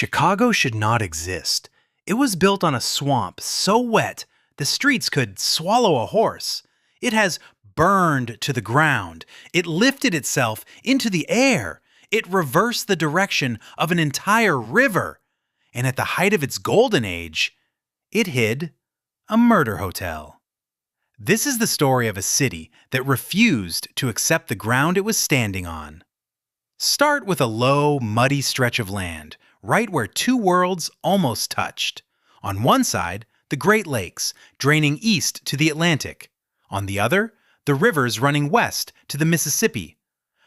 Chicago should not exist. It was built on a swamp so wet the streets could swallow a horse. It has burned to the ground. It lifted itself into the air. It reversed the direction of an entire river. And at the height of its golden age, it hid a murder hotel. This is the story of a city that refused to accept the ground it was standing on. Start with a low, muddy stretch of land, right where two worlds almost touched. On one side, the Great Lakes, draining east to the Atlantic. On the other, the rivers running west to the Mississippi.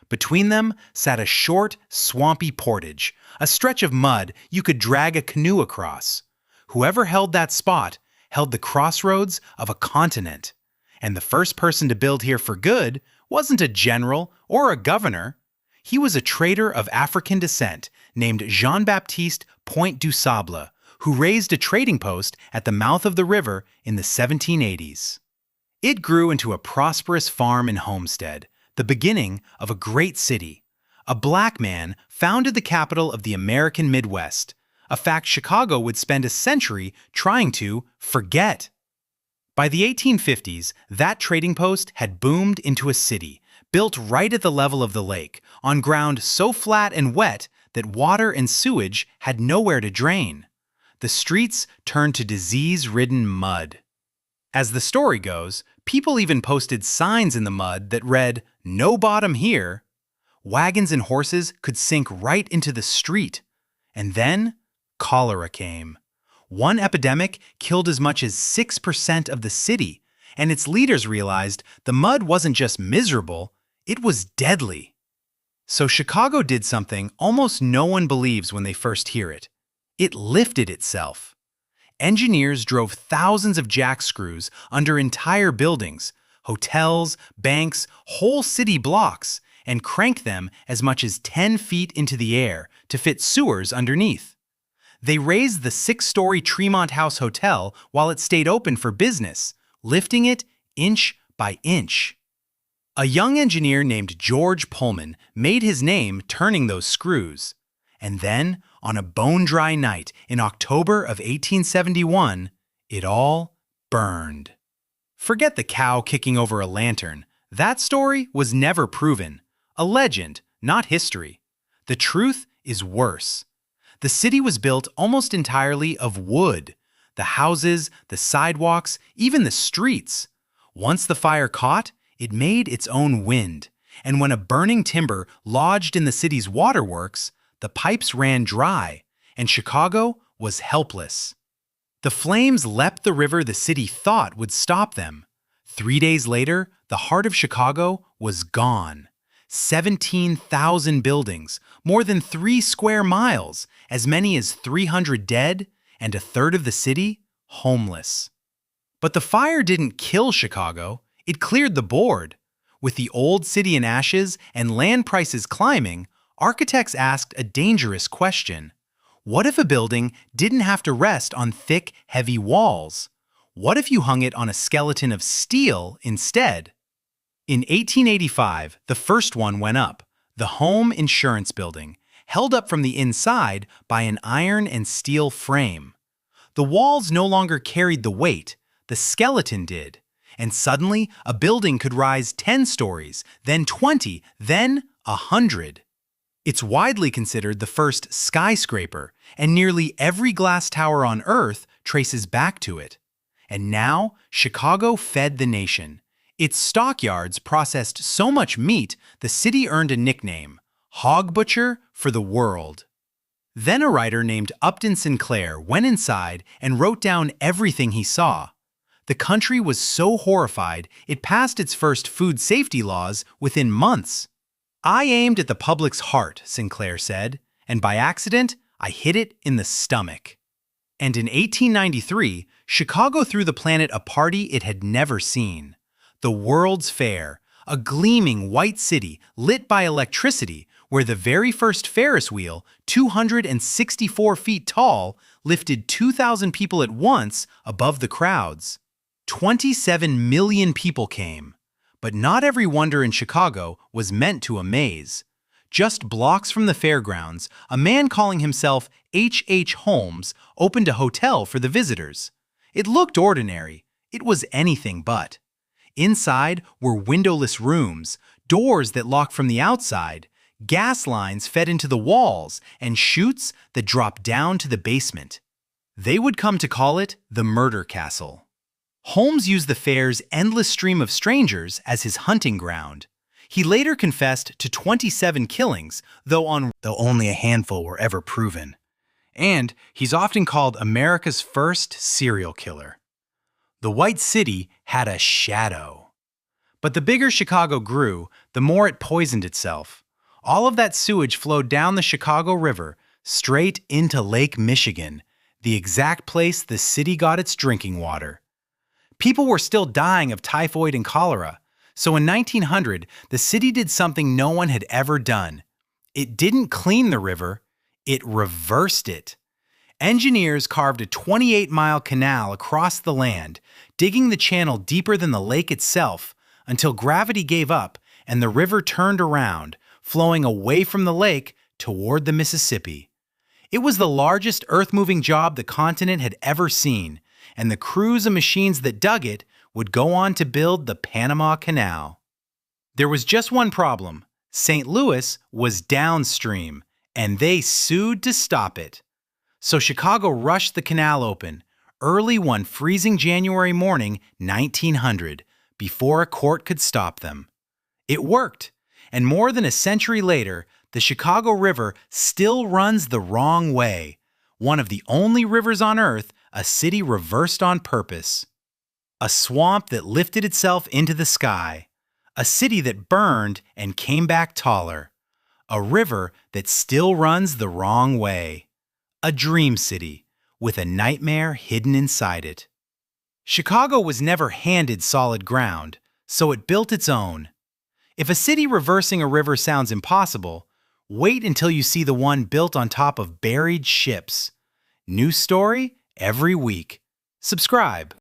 Between them sat a short, swampy portage, a stretch of mud you could drag a canoe across. Whoever held that spot held the crossroads of a continent. And the first person to build here for good wasn't a general or a governor. He was a trader of African descent named Baptiste Point du Sable, who raised a trading post at the mouth of the river in the 1780s. It grew into a prosperous farm and homestead, the beginning of a great city. A black man founded the capital of the American Midwest, a fact Chicago would spend a century trying to forget. By the 1850s, that trading post had boomed into a city, built right at the level of the lake, on ground so flat and wet that water and sewage had nowhere to drain. The streets turned to disease-ridden mud. As the story goes, people even posted signs in the mud that read, "No bottom here." Wagons and horses could sink right into the street. And then, cholera came. One epidemic killed as much as 6% of the city, and its leaders realized the mud wasn't just miserable, it was deadly. So Chicago did something almost no one believes when they first hear it. It lifted itself. Engineers drove thousands of jackscrews under entire buildings, hotels, banks, whole city blocks, and cranked them as much as 10 feet into the air to fit sewers underneath. They raised the 6-story Tremont House Hotel while it stayed open for business, lifting it inch by inch. A young engineer named George Pullman made his name turning those screws. And then, on a bone-dry night in October of 1871, it all burned. Forget the cow kicking over a lantern. That story was never proven. A legend, not history. The truth is worse. The city was built almost entirely of wood. The houses, the sidewalks, even the streets. Once the fire caught, it made its own wind. And when a burning timber lodged in the city's waterworks, the pipes ran dry, and Chicago was helpless. The flames leapt the river the city thought would stop them. 3 days later, the heart of Chicago was gone. 17,000 buildings, more than 3 square miles, as many as 300 dead, and a third of the city homeless. But the fire didn't kill Chicago, it cleared the board. With the old city in ashes and land prices climbing, architects asked a dangerous question. What if a building didn't have to rest on thick, heavy walls? What if you hung it on a skeleton of steel instead? In 1885, the first one went up, the Home Insurance Building, held up from the inside by an iron and steel frame. The walls no longer carried the weight, the skeleton did. And suddenly, a building could rise 10 stories, then 20, then 100. It's widely considered the first skyscraper, and nearly every glass tower on Earth traces back to it. And now, Chicago fed the nation. Its stockyards processed so much meat, the city earned a nickname, Hog Butcher for the World. Then a writer named Upton Sinclair went inside and wrote down everything he saw. The country was so horrified, it passed its first food safety laws within months. "I aimed at the public's heart," Sinclair said, "and by accident, I hit it in the stomach." And in 1893, Chicago threw the planet a party it had never seen. The World's Fair, a gleaming white city lit by electricity where the very first Ferris wheel, 264 feet tall, lifted 2,000 people at once above the crowds. 27 million people came. But not every wonder in Chicago was meant to amaze. Just blocks from the fairgrounds, a man calling himself H. Holmes opened a hotel for the visitors. It looked ordinary. It was anything but. Inside were windowless rooms, doors that locked from the outside, gas lines fed into the walls, and chutes that dropped down to the basement. They would come to call it the Murder Castle. Holmes used the fair's endless stream of strangers as his hunting ground. He later confessed to 27 killings, though only a handful were ever proven. And he's often called America's first serial killer. The White City had a shadow. But the bigger Chicago grew, the more it poisoned itself. All of that sewage flowed down the Chicago River, straight into Lake Michigan, the exact place the city got its drinking water. People were still dying of typhoid and cholera, so in 1900, the city did something no one had ever done. It didn't clean the river, it reversed it. Engineers carved a 28-mile canal across the land, digging the channel deeper than the lake itself, until gravity gave up and the river turned around, flowing away from the lake toward the Mississippi. It was the largest earth-moving job the continent had ever seen, and the crews and machines that dug it would go on to build the Panama Canal. There was just one problem. St. Louis was downstream, and they sued to stop it. So Chicago rushed the canal open, early one freezing January morning, 1900, before a court could stop them. It worked, and more than a century later, the Chicago River still runs the wrong way, one of the only rivers on Earth a city reversed on purpose. A swamp that lifted itself into the sky. A city that burned and came back taller. A river that still runs the wrong way. A dream city with a nightmare hidden inside it. Chicago was never handed solid ground, so it built its own. If a city reversing a river sounds impossible, wait until you see the one built on top of buried ships. New story every week. Subscribe.